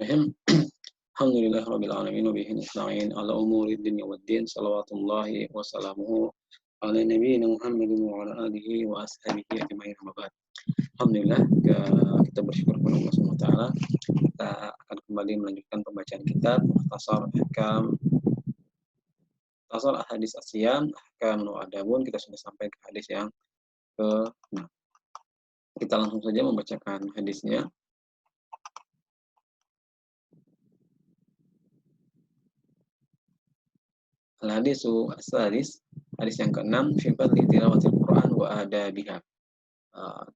Bismillahirrahmanirrahim. Alhamdulillahirabbil alamin wa bihi nasta'in ala umuri dunya waddin. Shalawatullahi wa salamuhu ala nabiyyina Muhammadin wa ala alihi wa ashabihi ajma'in. Amma ba'd. Alhamdulillah, kita bersyukur kepada Allah Subhanahu wa taala. Kita akan kembali melanjutkan pembacaan kitab Mukhtasar Ahadits As-Siyam, Ahkam wa Adabun. Kita sudah sampai ke hadis yang ke-6. Kita langsung saja membacakan hadisnya. Al-hadisu as-sadis, hadis yang ke-6, fi fadli tilawatil Qur'an wa adabiha,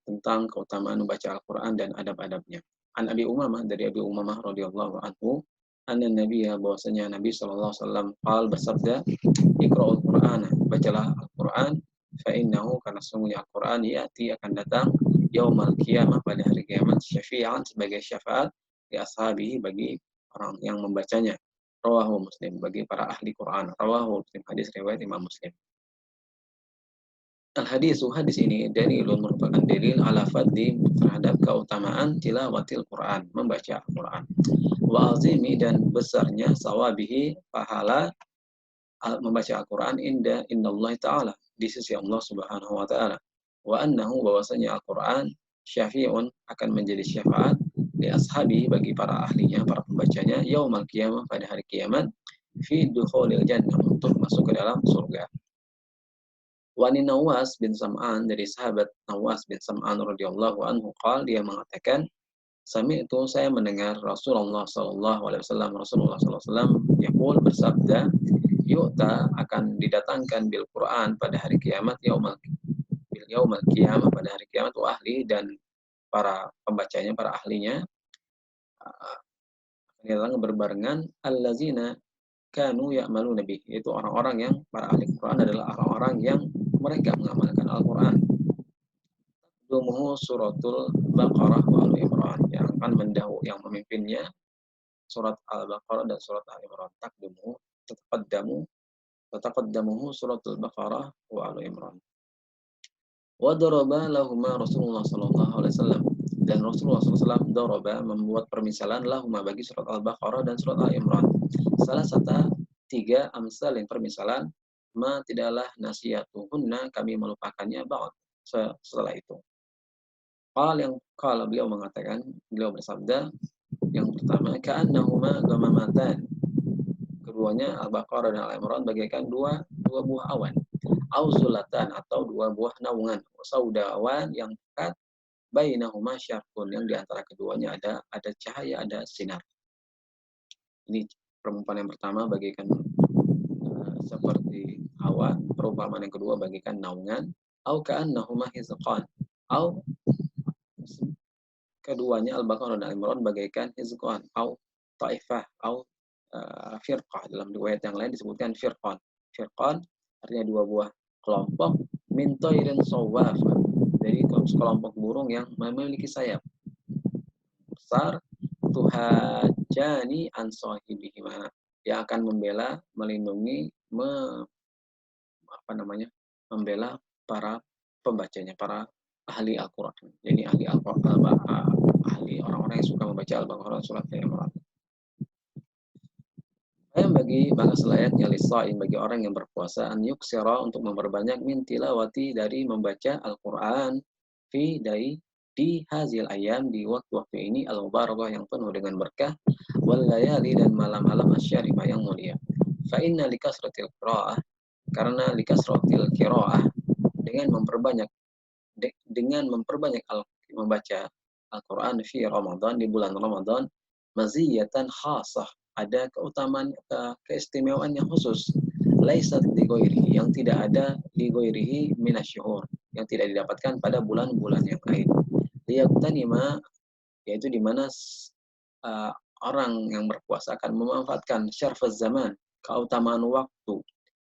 tentang keutamaan membaca Al-Qur'an dan adab-adabnya. An Abi Umamah, dari Abi Umamah radhiyallahu anhu, anna nabiyya, bahwasanya Nabi sallallahu alaihi wasallam qala, bersabda, iqra'ul Qur'ana, bacalah Al-Qur'an, fa innahu, karena sesungguhnya Al-Qur'an ya'ti, akan datang, yaumal qiyamah, pada hari kiamat, syafi'an, sebagai syafaat, li ashabihi, bagi orang yang membacanya. Rawahu Muslim, bagi para ahli Quran. Rawahu Muslim, hadis riwayat Imam Muslim. Al-hadisu, hadis ini dalilun, merupakan dalil ala fadli, terhadap keutamaan tilawatil Quran, membaca Al-Quran. Wa azimi, dan besarnya sawabihi, pahala membaca Al-Quran, indallahi ta'ala, di sisi Allah Subhanahu wa ta'ala. Wa annahu, bahwasanya Al-Quran syafi'un, akan menjadi syafaat, li ashabi, bagi para ahlinya, para pembacanya, yaumal qiyamah, pada hari kiamat, fi dukhulil jannah, untuk masuk ke dalam surga. Wani Nawas bin Sam'an, dari sahabat Nawas bin Sam'an radhiyallahu anhu, qala, dia mengatakan, sami'tu, saya mendengar Rasulullah sallallahu alaihi wasallam, Rasulullah sallallahu alaihi wasallam yaqul, bersabda, yu'ta, akan didatangkan bil Quran, pada hari kiamat, yaumal qiyamah, pada hari kiamat, wa ahli, dan para pembacanya, para ahlinya, yang berbarengan, allazina kanu ya'maluna bih, itu orang-orang yang, para ahli Quran adalah orang-orang yang mereka mengamalkan Al-Quran. Dumuhu suratul Baqarah wa Al-Imran, yang akan mendahului, yang memimpinnya surat Al-Baqarah dan surat Al-Imran. Tataqaddamuhu suratul Baqarah wa Al-Imran. Wa daraba lahuma Rasulullah sallallahu alaihi wasallam, dan Rasulullah SAW daraba, membuat permisalan, lahuma, bagi surat Al-Baqarah dan surat Al-Imran, salah satu tiga amsal, yang permisalan, ma, tidaklah, nasiyatuhunna, kami melupakannya, ba'd, setelah itu. Qala, beliau mengatakan, beliau bersabda, yang pertama, ka'annahuma ghamamatan, keduanya Al-Baqarah dan Al-Imran bagaikan dua buah awan, auzulatan, atau dua buah naungan, saudawan, yang pekat, bainahuma syarqun, yang diantara keduanya ada cahaya, ada sinar. Ini perumpamaan yang pertama bagaikan seperti awan, perumpamaan yang kedua bagaikan naungan, au ka'annahuma hizqan, au keduanya Al-Baqarah dan Al-Imran bagaikan hizqan, au taifah, au firqah. Dalam riwayat yang lain disebutkan firqan. Firqan artinya dua buah kelompok, min tairin sawaf, dari kelompok burung yang memiliki sayap besar, tuhajani an sahibihima, yang akan membela, melindungi, membela para pembacanya, para ahli Al-Quran. Jadi ahli Al-Quran, ahli orang-orang yang suka membaca Al-Baqarah, surat Al-Imran. Yang bagi maka selayaknya lisaim, bagi orang yang berpuasa, an yuksira, untuk memperbanyak, min tilawati, dari membaca Al-Quran, di hazil ayam, di waktu-waktu ini, al-mubarakah, yang penuh dengan berkah, wal layali, dan malam-malam asyarifah, yang mulia. Fa inna likasratil qiraah, karena likasratil qiraah, dengan memperbanyak membaca Al-Quran fi Ramadan, di bulan Ramadan, maziyatan khasah, ada keutamaan, keistimewaan yang khusus, laisat li ghairihi, yang tidak ada li ghairihi minasyuhur, yang tidak didapatkan pada bulan-bulan yang lain. Liyaqtanima, yaitu di mana orang yang berpuasa akan memanfaatkan syarfaz zaman, keutamaan waktu,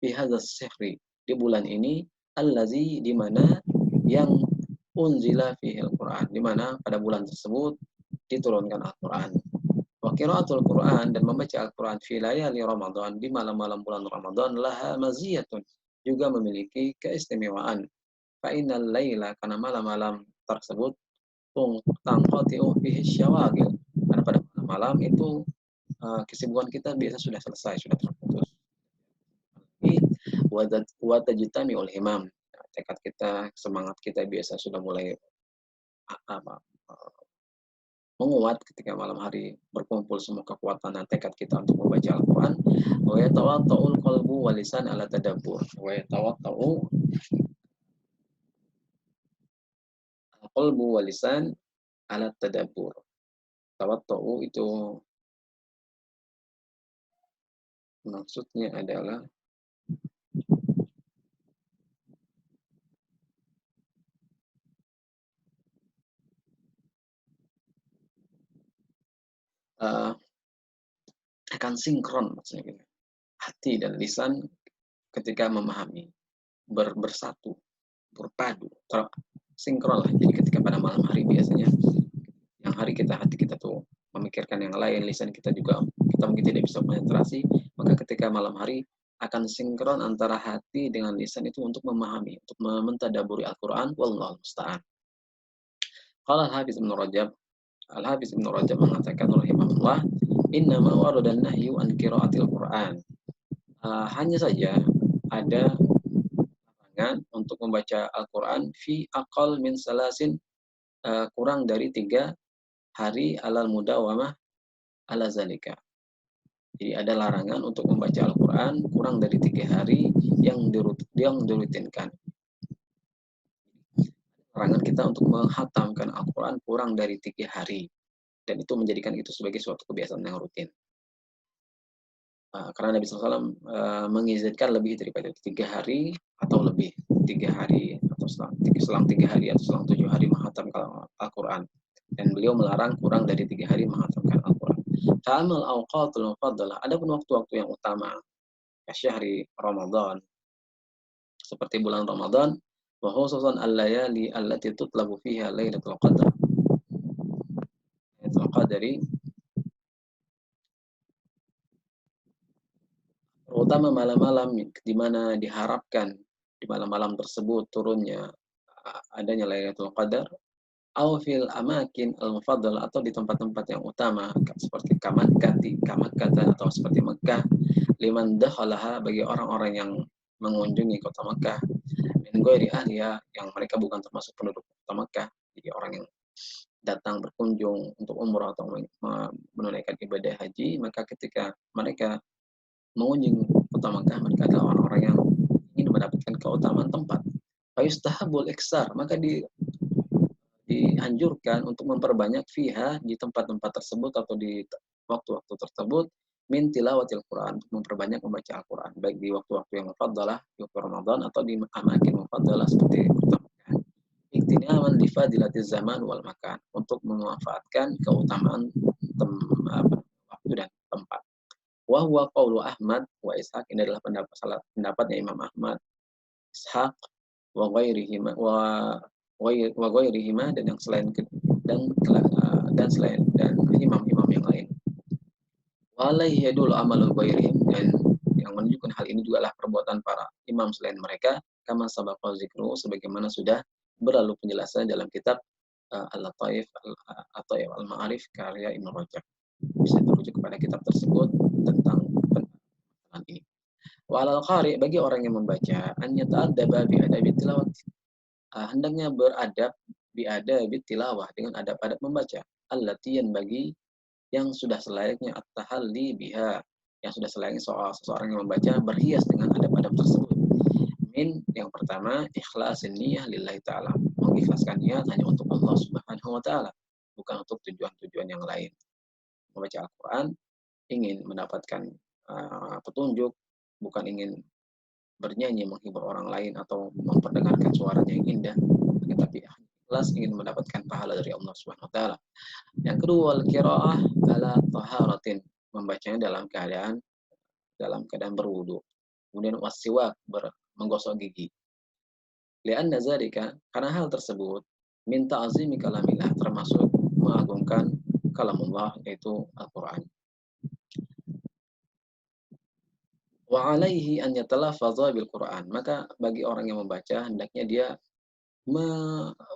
fi hadzal syahri, di bulan ini, allazi, di mana, yang unzila fihi al-Quran, di mana pada bulan tersebut diturunkan Al-Quran. Wa qiraatul Quran, dan membaca Al-Quran, fi layali Ramadan, di malam-malam bulan Ramadan, laha maziyatun, juga memiliki keistimewaan. Fa innal laila, karena malam-malam tersebut, tangqati'u fihi syawagil, karena pada malam malam itu kesibukan kita biasa sudah selesai, sudah terputus. Watajitami oleh himam, tekad kita, semangat kita biasa sudah mulai apa, menguat ketika malam hari berkumpul semua kekuatan dan tekad kita untuk membaca Al-Quran. Wa yatawatta'ul qalbu wal lisan ala tadabbur. Wa yatawatta'u qalbu wal lisan ala tadabbur. Tawatta'u itu maksudnya adalah uh, akan sinkron maksudnya gitu. Hati dan lisan ketika memahami, bersatu, berpadu, sinkron lah. Jadi ketika pada malam hari biasanya yang hari hati kita tuh memikirkan yang lain, lisan kita juga kita mungkin tidak bisa konsentrasi, maka ketika malam hari akan sinkron antara hati dengan lisan itu untuk memahami, untuk mentadaburi Al-Quran. Wallahu musta'an. Qala Al-Hafiz Ibnu Rajab, Al-Hafiz Ibnu Rajab mengatakan rahimahullah, innama waradan nahyu an qiraatil Quran. Hanya saja ada larangan untuk membaca Al-Quran fi aqal min salasin, kurang dari 3 hari alal mudawamah ala zalika. Jadi ada larangan untuk membaca Al-Quran kurang dari 3 hari yang dirutinkan. Larangan kita untuk menghatamkan Al-Quran kurang dari 3 hari. Dan itu menjadikan itu sebagai suatu kebiasaan yang rutin. Karena Nabi SAW mengizinkan lebih daripada 3 hari atau lebih. 3 hari atau selang 3 hari atau selang 7 hari menghatamkan Al-Quran. Dan beliau melarang kurang dari 3 hari menghatamkan Al-Quran. Fa'amal awqatul mufaddalah, adapun waktu-waktu yang utama, syahri Ramadan, seperti bulan Ramadan, wa khususan al-layali allati tutlabu fiha lailatul qadar. Lailatul qadari, terutama malam-malam di mana diharapkan di malam-malam tersebut turunnya adanya Lailatul Qadar, au fil amakin al-mufaddal, atau di tempat-tempat yang utama seperti Kamakkah atau seperti Mekah, liman dakhalaha, bagi orang-orang yang mengunjungi kota Mekah, min ghairi ahliya, yang mereka bukan termasuk penduduk kota Mekah, jadi orang yang datang berkunjung untuk umrah atau menunaikan ibadah haji, maka ketika mereka mengunjungi kota Mekah, mereka adalah orang-orang yang ingin mendapatkan keutamaan tempat. Fayustahabul iksar, maka dianjurkan untuk memperbanyak fiha, di tempat-tempat tersebut atau di waktu-waktu tersebut, min tilawatil Quran, untuk memperbanyak membaca Al-Quran, baik di waktu-waktu yang mufaddalah, di waktu Ramadan, atau di amakin mufaddalah seperti kota Mekah. Iktinaman li fadilatiz zaman wal makan, untuk memanfaatkan keutamaan waktu dan tempat. Wa huwa qaulu Ahmad wa Ishaq, ini adalah pendapatnya Imam Ahmad, Ishaq, wa ghairihima dan yang selain dan imam-imam yang lain. Wa alaihi yadul amalul ghairihim, dan yang menunjukkan hal ini juga adalah perbuatan para imam selain mereka, kama sabaqa zikru, sebagaimana sudah berlalu penjelasan dalam kitab Al-Lataif Al-Ma'arif karya Ibnu Rajab. Bisa merujuk kepada kitab tersebut tentang penjelasan ini. Wa alal qari, bagi orang yang membaca, an yata'addaba bi adabi tilawah, hendaknya beradab bi adabi tilawah, dengan adab-adab membaca, allati bagi yang sudah selayaknya at-tahalli biha, yang sudah selayaknya seseorang yang membaca berhias dengan adab-adab tersebut. Min, yang pertama, ikhlasin niyah lillahi ta'ala, mengikhlaskan niat hanya untuk Allah Subhanahu wa ta'ala, bukan untuk tujuan-tujuan yang lain. Membaca Al-Quran ingin mendapatkan petunjuk, bukan ingin bernyanyi menghibur orang lain atau memperdengarkan suaranya yang indah, tetapi ikhlas ingin mendapatkan pahala dari Allah Subhanahu wa taala. Yang kedua, al-qiraah ala taharatin, membacanya dalam keadaan berwudu. Kemudian wasiwak, menggosok gigi. Li'anna zalika, karena hal tersebut, min ta'zimi kalamillah, termasuk mengagungkan kalamullah, yaitu Al-Quran. Wa alaihi an yatalafadha bil Quran, maka bagi orang yang membaca hendaknya dia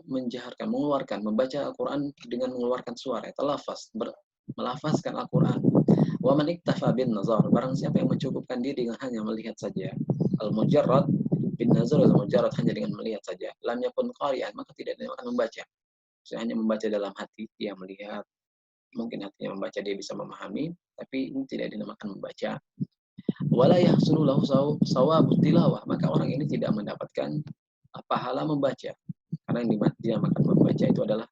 menjaharkan, mengeluarkan, membaca Al-Quran dengan mengeluarkan suara, talafaz, melafazkan Al-Qur'an. Wa man iktafa bin nazar, barang siapa yang mencukupkan diri dengan hanya melihat saja, al-mujarrad bin nazar, al-mujarrad hanya dengan melihat saja, lam yakun qari'an, maka tidak dinamakan membaca. Saya hanya membaca dalam hati, dia melihat, mungkin hatinya membaca, dia bisa memahami, tapi ini tidak dinamakan membaca. Wala yahsulu lahu sawabut tilawah, maka orang ini tidak mendapatkan pahala membaca. Karena yang dinamakan membaca itu adalah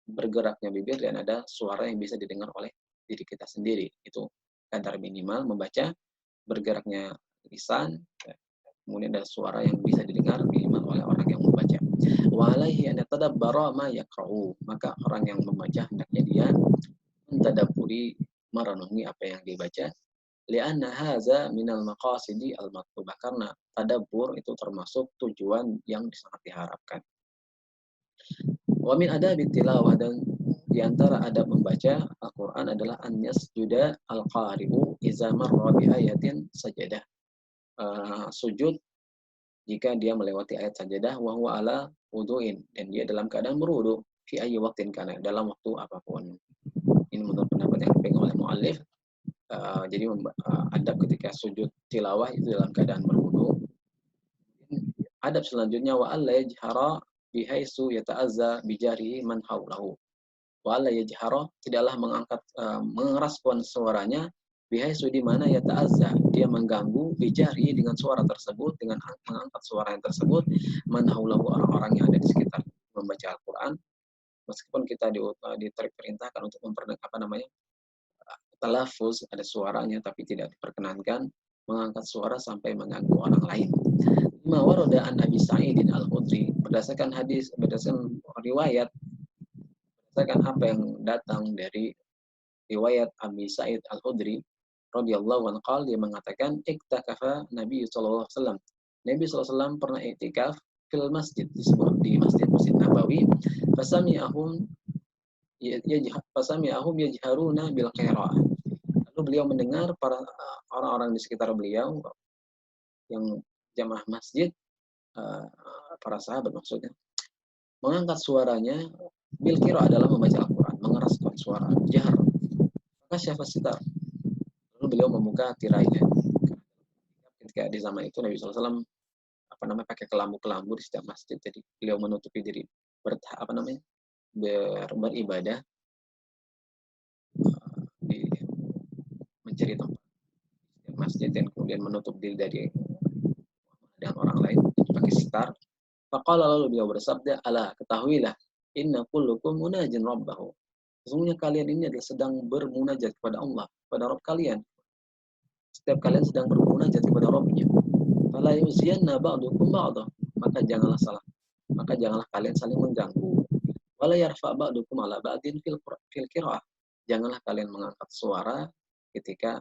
bergeraknya bibir dan ada suara yang bisa didengar oleh diri kita sendiri. Itu kadar minimal membaca, bergeraknya lisan, kemudian ada suara yang bisa didengar minimal oleh orang yang membaca. Wa alaihi an yatadabbara ma yaqra'u, maka orang yang membaca hendaknya dia mentadabburi, merenungi apa yang dibaca. Li'anna haza minal maqasidi al-matlubah, karena tadabbur itu termasuk tujuan yang sangat diharapkan. Wa min adabi tilawah, dan di antara adab membaca Al-Qur'an adalah an yasjuda al-qari'u iza marra bi ayatin sajadah. Sujud jika dia melewati ayat sajadah, wa huwa ala wudu'in, dan dia dalam keadaan berwudu, fi ayyi waqtin kana, dalam waktu apapun. Ini menurut pendapat yang dipegang oleh muallif. Jadi adab ketika sujud tilawah itu dalam keadaan berwudu. Adab selanjutnya wa alla yajhara bihaisu yata'azza bijarihi man haulahu. Wa alla yajhara, tidaklah mengangkat mengeraskan suaranya, bihaisu di mana yata'azza, dia mengganggu, bijarihi dengan suara tersebut, dengan mengangkat suara yang tersebut, man haulahu, orang-orang yang ada di sekitar membaca Al-Qur'an. Meskipun kita diperintahkan untuk talafuz, ada suaranya, tapi tidak diperkenankan mengangkat suara sampai mengganggu orang lain. Ma warada an Abi Sa'idin Al-Khudri, berdasarkan riwayat, berdasarkan apa yang datang dari riwayat Abi Sa'id Al-Khudri radhiyallahu anhu, dia mengatakan iktakafa Nabi sallallahu alaihi wasallam. Nabi sallallahu alaihi wasallam pernah iktikaf fil masjid, di Masjid Nabawi, fasami'ahum yajharuna bil qira'ah. Lalu beliau mendengar para orang-orang di sekitar beliau yang jamaah masjid, para sahabat maksudnya, mengangkat suaranya bil qira'ah, adalah membaca Al-Qur'an, mengeraskan suara, jahar. Maka syafa sitar, lalu beliau membuka tirainya. Ketika di zaman itu Nabi SAW pakai kelambu-kelambu di setiap masjid, jadi beliau menutupi diri beribadah, mencari tempat di masjid, dan kemudian menutup diri dari dan orang lain pakai sitar. Faqala, lalu beliau bersabda, ala, ketahuilah, inna kullukum munajin rabbahu, sesungguhnya kalian ini adalah sedang bermunajat kepada Allah, kepada Rabb kalian. Setiap kalian sedang bermunajat kepada Rabbnya. Fala yuziyanna ba'dukum ba'dah, maka janganlah kalian saling mengganggu. Wala yarfa ba'dukum ala ba'din fil qira'ah, janganlah kalian mengangkat suara ketika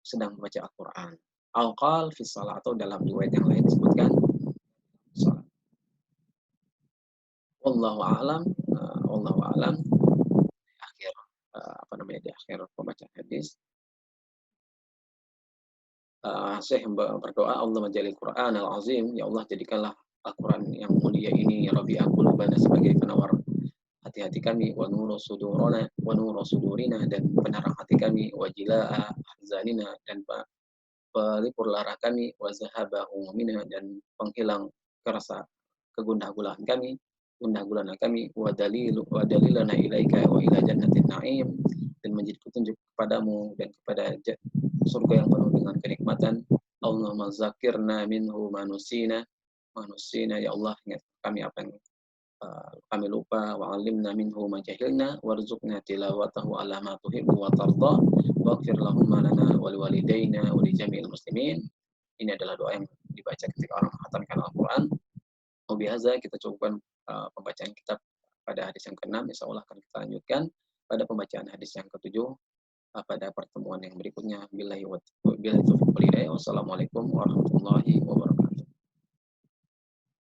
sedang membaca Al-Qur'an. Al-qal fi shalah, atau dalam riwayat yang lain disebutkan salat. Wallahu a'lam. Di akhir pembacaan hadis, Syekh berdoa, Allah menjadi Quran al-azim, ya Allah jadikanlah Al-Quran yang mulia ini rabi'a qulubana, sebagai penawar hati-hati kami, wa nuru sudurina, dan penerang hati kami, wa jilaa ahzanina, dan pelipur lara kami, wa zahaba humumina, dan penghilang kerasa kegundah gulanan kami, wa dalilana ilaika wa ila jannatin na'im, dan menjadi petunjuk kepadamu dan kepada surga yang penuh dengan kenikmatan. Allahumma zakirna minhu manusina, ya Allah, ingat kami apa yang kami lupa, wa alimna minhu majahilna, warzuqna tilawatahu ala ma tuhibbu wa tarda, waghfir lahumma lana wa liwalidayna wa li jami'il muslimin. Ini adalah doa yang dibaca ketika orang menghatamkan Al-Quran. Bihaza, kita cukupkan pembacaan kitab pada hadis yang ke-6. Insyaallah akan kita lanjutkan pada pembacaan hadis yang ke-7 pada pertemuan yang berikutnya. Billahi wa taufiq wal hidayah. Wassalamualaikum warahmatullahi wabarakatuh.